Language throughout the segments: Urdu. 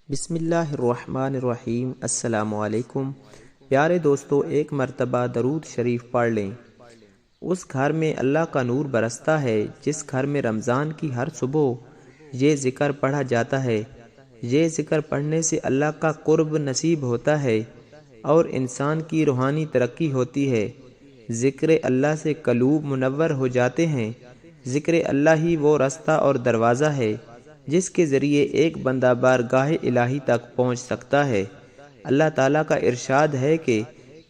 بسم اللہ الرحمن الرحیم۔ السلام علیکم پیارے دوستو، ایک مرتبہ درود شریف پڑھ لیں۔ اس گھر میں اللہ کا نور برستا ہے جس گھر میں رمضان کی ہر صبح یہ ذکر پڑھا جاتا ہے۔ یہ ذکر پڑھنے سے اللہ کا قرب نصیب ہوتا ہے اور انسان کی روحانی ترقی ہوتی ہے۔ ذکر اللہ سے قلوب منور ہو جاتے ہیں۔ ذکر اللہ ہی وہ رستہ اور دروازہ ہے جس کے ذریعے ایک بندہ بارگاہ الہی تک پہنچ سکتا ہے۔ اللہ تعالیٰ کا ارشاد ہے کہ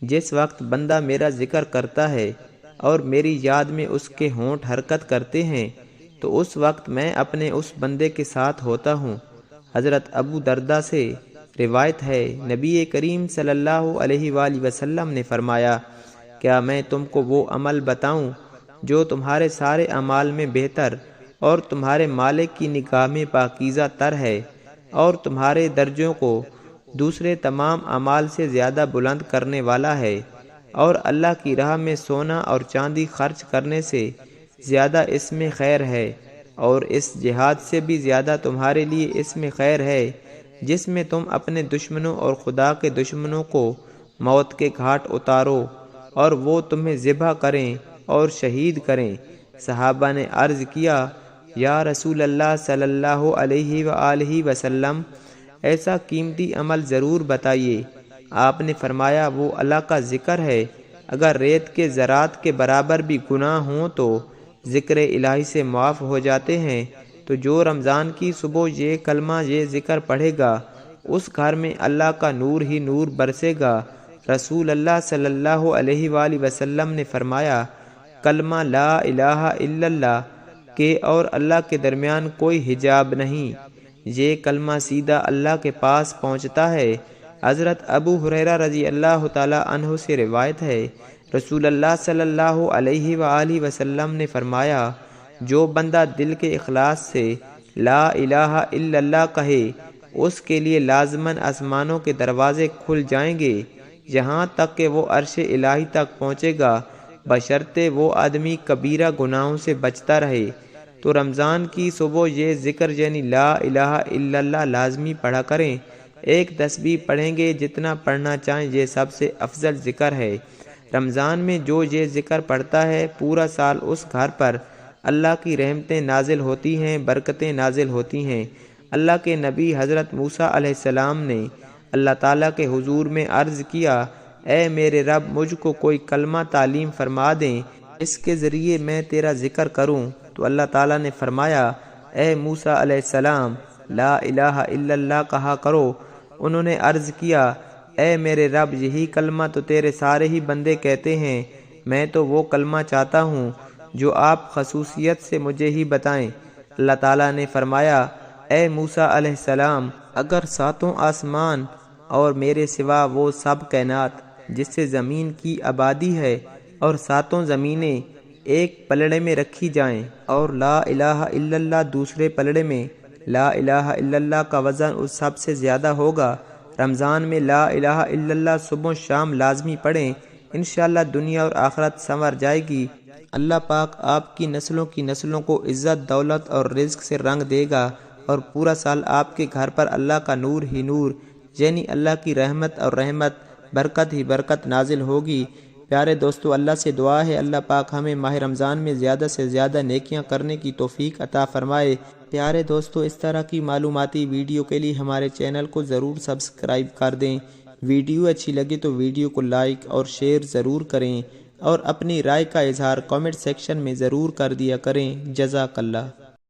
جس وقت بندہ میرا ذکر کرتا ہے اور میری یاد میں اس کے ہونٹ حرکت کرتے ہیں تو اس وقت میں اپنے اس بندے کے ساتھ ہوتا ہوں۔ حضرت ابو درداء سے روایت ہے، نبی کریم صلی اللہ علیہ وآلہ وسلم نے فرمایا، کیا میں تم کو وہ عمل بتاؤں جو تمہارے سارے اعمال میں بہتر اور تمہارے مالک کی نگاہ میں پاکیزہ تر ہے اور تمہارے درجوں کو دوسرے تمام اعمال سے زیادہ بلند کرنے والا ہے، اور اللہ کی راہ میں سونا اور چاندی خرچ کرنے سے زیادہ اس میں خیر ہے، اور اس جہاد سے بھی زیادہ تمہارے لیے اس میں خیر ہے جس میں تم اپنے دشمنوں اور خدا کے دشمنوں کو موت کے گھاٹ اتارو اور وہ تمہیں ذبح کریں اور شہید کریں۔ صحابہ نے عرض کیا، یا رسول اللہ صلی اللہ علیہ وآلہ وسلم، ایسا قیمتی عمل ضرور بتائیے۔ آپ نے فرمایا، وہ اللہ کا ذکر ہے۔ اگر ریت کے ذرات کے برابر بھی گناہ ہوں تو ذکر الہی سے معاف ہو جاتے ہیں۔ تو جو رمضان کی صبح یہ کلمہ یہ ذکر پڑھے گا اس گھر میں اللہ کا نور ہی نور برسے گا۔ رسول اللہ صلی اللہ علیہ وآلہ وسلم نے فرمایا، کلمہ لا الہ الا اللہ کے اور اللہ کے درمیان کوئی حجاب نہیں، یہ کلمہ سیدھا اللہ کے پاس پہنچتا ہے۔ حضرت ابو ہریرہ رضی اللہ تعالی عنہ سے روایت ہے، رسول اللہ صلی اللہ علیہ وآلہ وسلم نے فرمایا، جو بندہ دل کے اخلاص سے لا الہ الا اللہ کہے اس کے لیے لازماً آسمانوں کے دروازے کھل جائیں گے یہاں تک کہ وہ عرش الہی تک پہنچے گا، بشرطے وہ آدمی کبیرہ گناہوں سے بچتا رہے۔ تو رمضان کی صبح یہ ذکر یعنی لا الہ الا اللہ لازمی پڑھا کریں۔ ایک تسبیح پڑھیں گے، جتنا پڑھنا چاہیں، یہ سب سے افضل ذکر ہے۔ رمضان میں جو یہ ذکر پڑھتا ہے پورا سال اس گھر پر اللہ کی رحمتیں نازل ہوتی ہیں، برکتیں نازل ہوتی ہیں۔ اللہ کے نبی حضرت موسیٰ علیہ السلام نے اللہ تعالیٰ کے حضور میں عرض کیا، اے میرے رب، مجھ کو کوئی کلمہ تعلیم فرما دیں اس کے ذریعے میں تیرا ذکر کروں۔ تو اللہ تعالیٰ نے فرمایا، اے موسیٰ علیہ السلام، لا الہ الا اللہ کہا کرو۔ انہوں نے عرض کیا، اے میرے رب، یہی کلمہ تو تیرے سارے ہی بندے کہتے ہیں، میں تو وہ کلمہ چاہتا ہوں جو آپ خصوصیت سے مجھے ہی بتائیں۔ اللہ تعالیٰ نے فرمایا، اے موسیٰ علیہ السلام، اگر ساتوں آسمان اور میرے سوا وہ سب کائنات جس سے زمین کی آبادی ہے اور ساتوں زمینیں ایک پلڑے میں رکھی جائیں اور لا الہ الا اللہ دوسرے پلڑے میں، لا الہ الا اللہ کا وزن اس سب سے زیادہ ہوگا۔ رمضان میں لا الہ الا اللہ صبح و شام لازمی پڑھیں، انشاءاللہ دنیا اور آخرت سنور جائے گی۔ اللہ پاک آپ کی نسلوں کو عزت، دولت اور رزق سے رنگ دے گا، اور پورا سال آپ کے گھر پر اللہ کا نور ہی نور یعنی اللہ کی رحمت اور رحمت، برکت ہی برکت نازل ہوگی۔ پیارے دوستو، اللہ سے دعا ہے اللہ پاک ہمیں ماہ رمضان میں زیادہ سے زیادہ نیکیاں کرنے کی توفیق عطا فرمائے۔ پیارے دوستو، اس طرح کی معلوماتی ویڈیو کے لیے ہمارے چینل کو ضرور سبسکرائب کر دیں۔ ویڈیو اچھی لگے تو ویڈیو کو لائک اور شیئر ضرور کریں، اور اپنی رائے کا اظہار کامنٹ سیکشن میں ضرور کر دیا کریں۔ جزاک اللہ۔